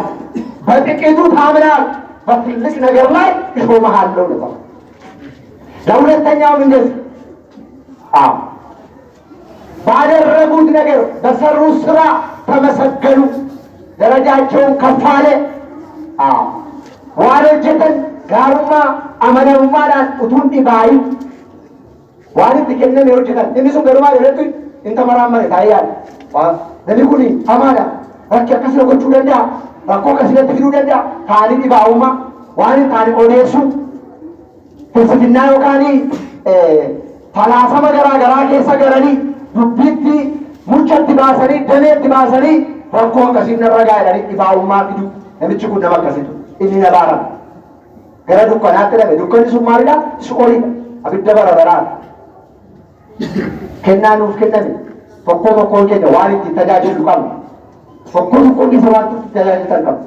በጥቂቱ ታምናል፣ በትልቅ ነገር ላይ እሾምሃለሁ ነው። ለሁለተኛው እንደዚህ አዎ ባደረጉት ነገር በሰሩት ስራ ተመሰገኑ፣ ደረጃቸውን ከፍ አለ። አዎ ዋለጀተን ጋሩማ አመነውማዳን ኡቱን ዲባይ ዋሊት ከነነ ይወጀታል እነሱ ገሩማ ለለቱ እንተመራመረ ታያል ነቢኩኒ አማዳ ወከ ከስለ ጎቹ ደንዳ ወኮ ከስለ ትግሩ ደንዳ ታኒ ዲባውማ ዋኒ ታኒ ኦዴሱ ፍልስፍና ዮካኒ ፈላሰመ ገራገራ ኬሰ ገረኒ ዱቢቲ ሙቸት ባሰኒ ደኔት ባሰኒ ወኮ ከሲነ ረጋ ያለኒ ዲባውማ ፊዱ ነብቹ ኩን ደማከሲቱ ኢኒ ነባራ ገረዱ ኮናት ለበ ዱከኒ ሱማሪዳ ሱቆሪ አብደበረ በራ kennaa nuuf kenname tokko tokkoon keenya waan itti tajaajilu qabna. Tokko tokkoon isa waan itti tajaajilan qabna.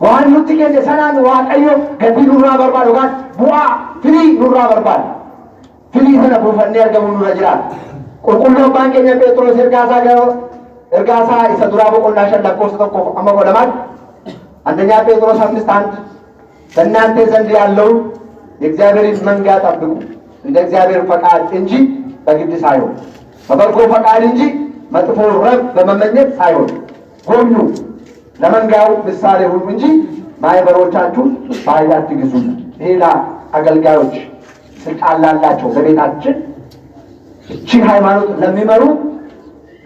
Waan nutti kenne sanaan waaqayyo gatii nurraa barbaadu yookaan bu'aa firii nurraa barbaadu. Firii sana buufannee argamuun nurra jiraata. Qulqulluu abbaan keenya Phexros ergaasaa isa duraa boqonnaa 5 lakkoofsa 1 amma 2 አንደኛ ጴጥሮስ 5:1 በእናንተ ዘንድ ያለውን የእግዚአብሔርን መንጋ ጠብቁ እንደ እግዚአብሔር ፈቃድ እንጂ በግድ ሳይሆን በበጎ ፈቃድ እንጂ መጥፎ ረብ በመመኘት ሳይሆን ጎብኙ፣ ለመንጋው ምሳሌ ሁኑ እንጂ ማህበሮቻችሁ በኃይል አትግዙ። ሌላ አገልጋዮች ስልጣን ላላቸው በቤታችን እቺ ሃይማኖት ለሚመሩ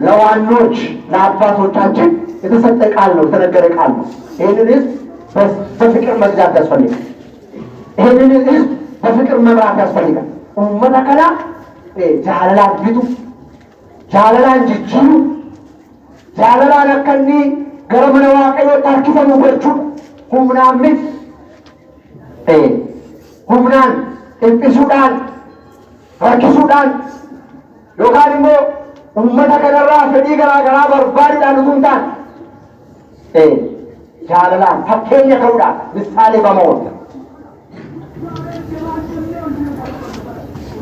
ለዋኖች ለአባቶቻችን የተሰጠ ቃል ነው፣ የተነገረ ቃል ነው። ይህንን ህዝብ በፍቅር መግዛት ያስፈልጋል። ይህንን ህዝብ በፍቅር መምራት ያስፈልጋል። ኡመተ ከና ጃለላን ቢቱ ጃለላን ጅጅሩ ጃለላን አከኒ ገረመነ ዋቀዮ ታርኪፈሙ ጎቹudha. Humnaan miti humnaan dhiphisuudhaan rakkisuudhaan yookaan immoo ummata kanarraa fedhii garaa garaa barbaaduudhaan utuu hin taane jaalalaan fakkeenya ta'uudhaan misaalee bamoon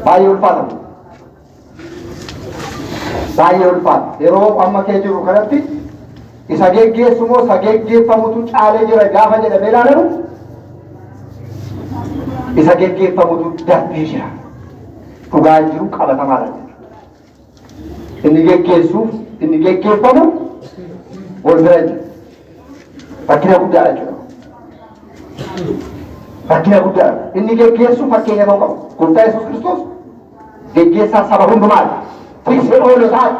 baay'ee ulfaata. Baay'ee ulfaata. Yeroo amma kee jiru kanatti isa geggeessu moo isa geggeeffamutu caalee jira gaafa jedhamee ilaalamu isa geggeeffamutu darbee jira. Dhugaan jiru qabatamaadha. Inni geggeessuuf inni geggeeffamu wal bira jira. Rakkina guddaadha jechuudha. Rakkina guddaadha. Inni geggeessu fakkeenya ta'uu qaba. Gooftaan Yesuus Kiristoos geggeessaa saba hundumaati. Tiksee oolu taate.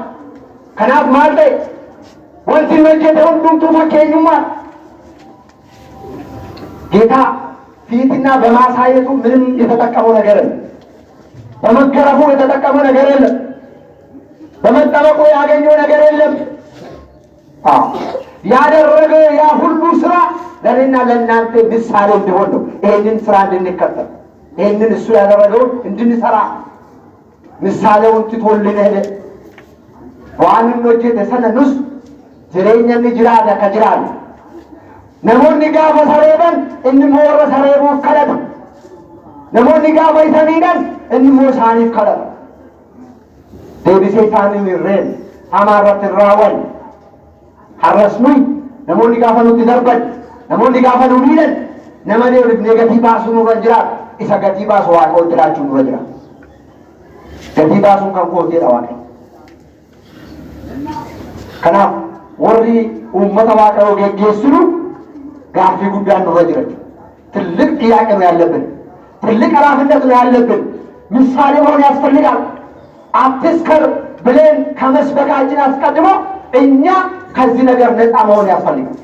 Kanaaf maal ta'e? Wanti inni hojjete hundumtuu fakkeenyummaa. ጌታ ፊትና በማሳየቱ ምንም የተጠቀመው ነገር የለም። በመገረፉ የተጠቀመው ነገር የለም። በመጠበቁ ያገኘው ነገር የለም። ያደረገ ያ ሁሉ ስራ ለኔና ለእናንተ ምሳሌ እንዲሆን ነው። ይሄንን ስራ እንድንከተል ይሄንን እሱ ያደረገው እንድንሰራ ምሳሌውን ትቶልን ሄደ። ዋንኖች የተሰነኑስ jireenya jiraata ka jiraatu namoonni gaafa sareeban inni immoo warra sareebuuf kadhatu namoonni gaafa isaniidhan inni immoo isaaniif kadhatu deebisee isaanii irreen hamaa irratti hin raawwanne har'as nuyi namoonni gaafa nutti darban namoonni gaafa nu miidhan nama deebifnee gatii baasuu nurra jiraatu isa gatii baasu Waaqayyo jiraachuu nurra jira. Gatii baasuun kan kooteedha Waaqayyo. Kanaaf warri ummata Waaqayyo geggeessinu gaaffii guddaan nurra jira. ትልቅ ጥያቄ ነው ያለብን። ትልቅ ኃላፊነት ነው ያለብን። ምሳሌ መሆን ያስፈልጋል። አትስከር ብለን ከመስበካችን አስቀድሞ እኛ ከዚህ ነገር ነፃ መሆን ያስፈልጋል።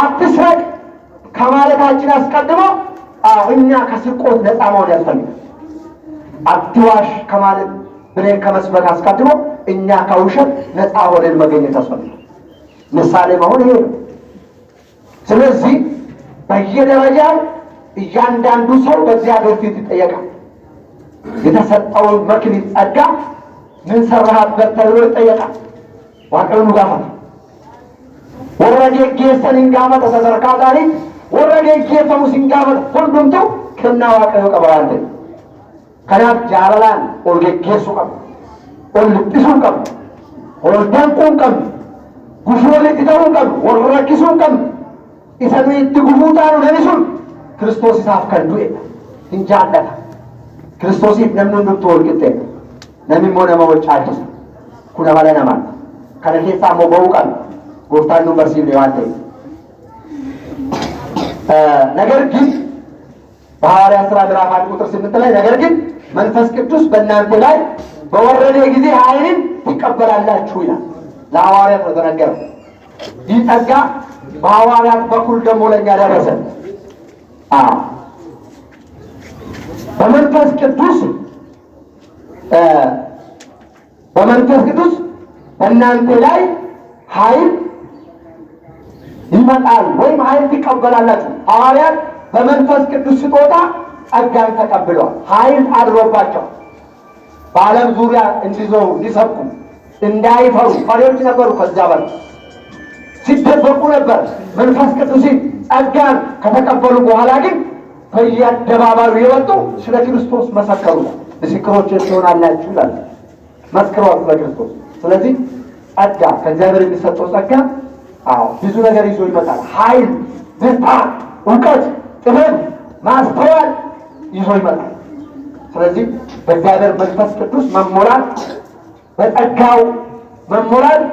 አትስረቅ ከማለታችን አስቀድሞ እኛ ከስርቆት ነፃ መሆን ያስፈልጋል። አትዋሽ ከማለት ብለን ከመስበክ አስቀድሞ እኛ ከውሸት ነፃ ሆነን መገኘት ያስፈልጋል። ምሳሌ መሆን ይሄ ነው። ስለዚህ በየደረጃው እያንዳንዱ ሰው በእግዚአብሔር ፊት ይጠየቃል። የተሰጠውን መክሊት ጸጋ ምን ሰራህበት ተብሎ ይጠየቃል። Waaqayyoon gaafata. Warra geggeessan hin gaafata sadarkaa isaanii warra geggeeffamus hin gaafata. Hundumtuu kennaa Waaqayyoo qaba waan ta'eef. Kanaaf jaalalaan ol geggeessuu qabna. Ol lixxisuu qabna. Ol danquu hin qabnu. Gufuu walitti ta'uu hin qabnu. Wal rakkisuu hin qabnu. Isa nuyi itti gufuu taanu namni sun Kiristoos isaaf kan du'edha. Hin jaallata. Kiristoosiif namni hundumtuu wal qixxeedha. Namni immoo nama wal caalchisa. Kun amala namaadha. Kana keessaa immoo ba'uu qabna. Gooftaan nu barsiifne waan ta'eef. ነገር ግን በሐዋርያት ሥራ ምዕራፍ 1 ቁጥር 8 ላይ ነገር ግን መንፈስ ቅዱስ በእናንተ ላይ በወረደ ጊዜ ኃይልን ትቀበላላችሁ ይላል። ለሐዋርያት ነው የተነገረው። ይህ ጸጋ በሐዋርያት በኩል ደግሞ ለእኛ ደረሰ። በመንፈስ ቅዱስ በእናንተ ላይ ኃይል ይመጣል ወይም ኃይል ትቀበላላችሁ። ሐዋርያት በመንፈስ ቅዱስ ስጦታ ጸጋን ተቀብለዋል። ኃይል አድሮባቸው በዓለም ዙሪያ እንዲዞሩ እንዲሰብኩ እንዳይፈሩ ፈሪዎች ነበሩ። ከዛ በላይ ሲደበቁ ነበር። መንፈስ ቅዱስን ጸጋን ከተቀበሉ በኋላ ግን በየአደባባዩ የወጡ ስለ ክርስቶስ መሰከሩ። ምስክሮች ትሆናላችሁ ይላል። መስክረዋል ስለ ክርስቶስ። ስለዚህ ጸጋ ከእግዚአብሔር የሚሰጠው ጸጋ ብዙ ነገር ይዞ ይመጣል። ኃይል፣ ብርታት፣ እውቀት፣ ጥበብ፣ ማስተዋል ይዞ ይመጣል። ስለዚህ በእግዚአብሔር መንፈስ ቅዱስ መሞላት በጸጋው መሞላት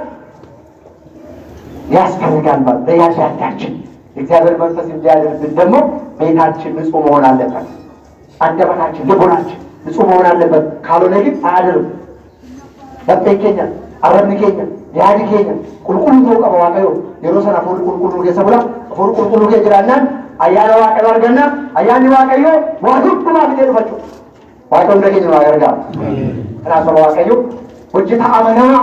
ያስፈልጋል። በያንዳንዳችን የእግዚአብሔር መንፈስ እንዲያደርብን ደግሞ ቤታችን ንጹህ መሆን አለበት። አንደበታችን፣ ልቦናችን ንጹህ መሆን አለበት። ካልሆነ ግን አያድርም። ለጴኬኛ arrabni keenya yaadi keenya qulqulluu ta'uu qaba Waaqayyo yeroo sana hafuurri qulqulluu keessa bula hafuurri qulqulluu keessa jiraannaan ayyaana Waaqayyo arganna ayyaanni Waaqayyo waa hundumaa fidee dhufachuu Waaqayyo hunda keenya waa gargaara kanaaf Waaqayyo hojjeta amanamaa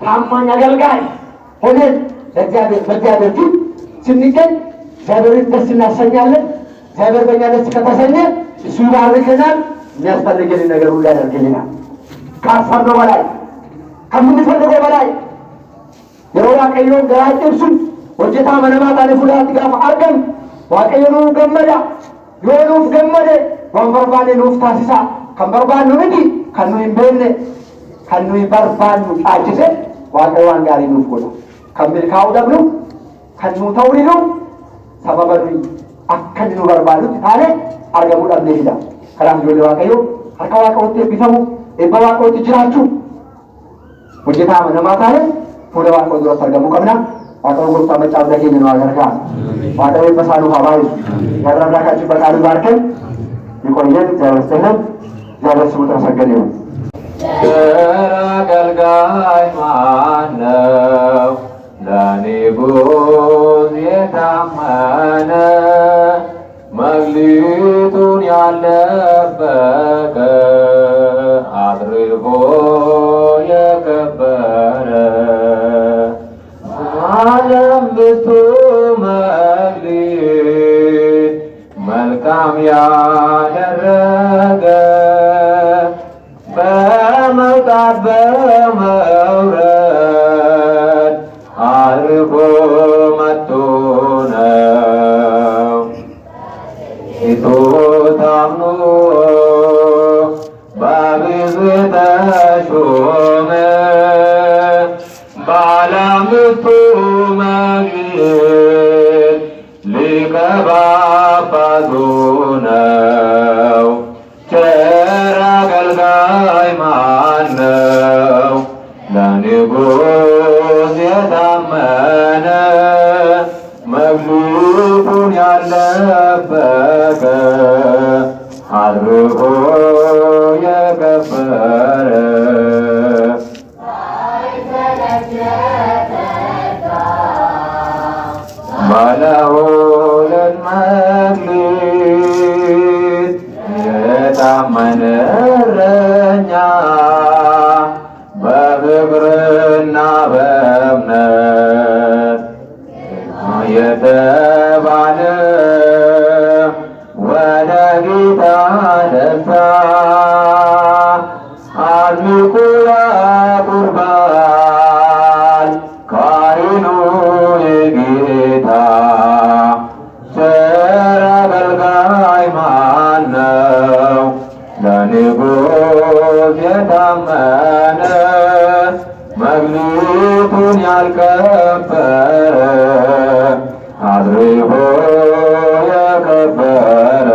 ታማኝ አገልጋይ ሆነን በእግዚአብሔር ፊት ስንገኝ እግዚአብሔርን ደስ እናሰኛለን። እግዚአብሔር በእኛ ደስ ከተሰኘ እሱ ይባርከናል። የሚያስፈልገንን ነገር ሁሉ ያደርግልናል። ካሰብነው በላይ ከምንፈልገው በላይ የዋቀዮን ገራጭብሱን ወጀታ መነማታን ፉላት ጋር አርገን ዋቀዮኑ ገመዳ የሆኑፍ ገመደ ወንበርባኔ ኑፍ ታሲሳ ከንበርባኑ እንዲ ከኑ ይበነ ከኑ ይበርባኑ ጫጭሴ ዋቀዮን ጋር ኑፍ ጎዳ ከሚልካው ደብሉ ከኑ ተውሪዱ ሰበበዱ አከኑ በርባሉት ታለ አርገሙ ደብለ ሂዳ ከላም ጆሌ ዋቀዮ አርካዋቀውት ቢሰሙ እባዋቀውት ይችላችሁ ወጀታ መነማታን ፉለ ዋቀው ድረስ አርገሙ ቀምና ዋቀው ጎፍታ መጫው ደገኝ ነው አገርካ ዋቀው በሳሉ ሀባይ ያራዳካችሁ በቃሉ ባርከን ይቆየን ዘወስተን ዘወስሙ ተሰገደ ነው አገልጋይ ማነው ለንጉሥ የታመነ መግሊቱን ያለበቀ አድርጎ የከበረ ዓለም ብርቱ መግሊት መልካም ያደረገ በመውጣት በመውረድ አድርጎ መጥቶ ነው ፊቱ ታምኖ በብዙ ተሾመ ባለአምስቱ መግሊት ሊቀ ጳጳሱ ነው። ቸር አገልጋይ ማነው ለንጉሥ የታመነ መግሊቱን ያለበቀ አድርጎ የከበረ ባለሁለት መግሊት የታመነ እረኛ በፍቅርና በእምነት የተባለ ወደ ጌታ ደስታ አድምቆ ያቁርባል ካህኑ የጌታ። ቸር አገልጋይ ማነው ለንጉሥ የታመነ መግሊቱን ያልከበረ አድርጎ የከበረ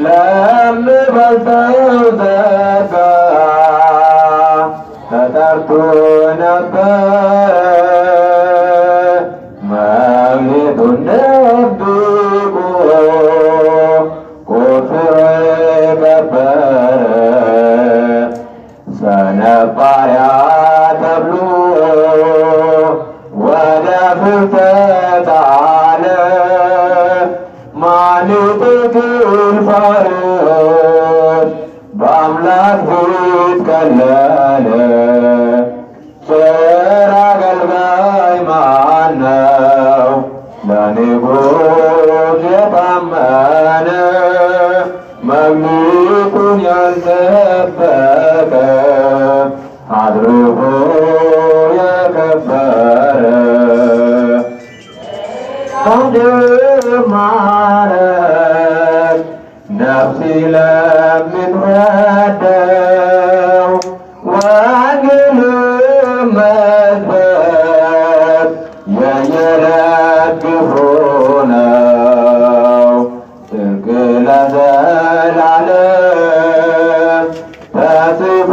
ለሚበልጠው ጸጋ ተጠርቶ ነበረ መግሊቱን ደብቆ ቆጥሮ የከበረ ሰነፍ ባሪያ ተብሎ ወደ ፍርድ ተጣለ ማን ይጥል ፋርስ በአምላክ ፊት ቀለለ። ቸር አገልጋይ ማነው ለንጉሥ የታመነ መግሊቱን ያልጠበቀ አድርጎ የከበረ ማረግ ነፍስ ለምትወደው ወንጌል መስበክ የየዕለት ግብሩ ነው። ጽድቅ ለዘላለም ተጽፎ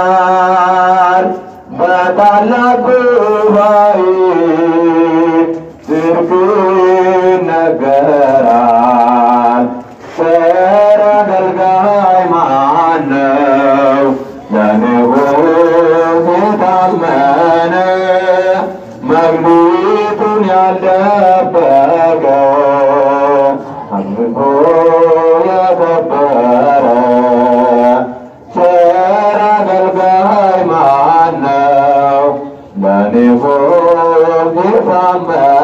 ይኖራል በታላቅ ጉባኤ ጽድቅ ይነገራል። ቸር አገልጋይ ማነው ለንጉሥ ይሁን ቢታመን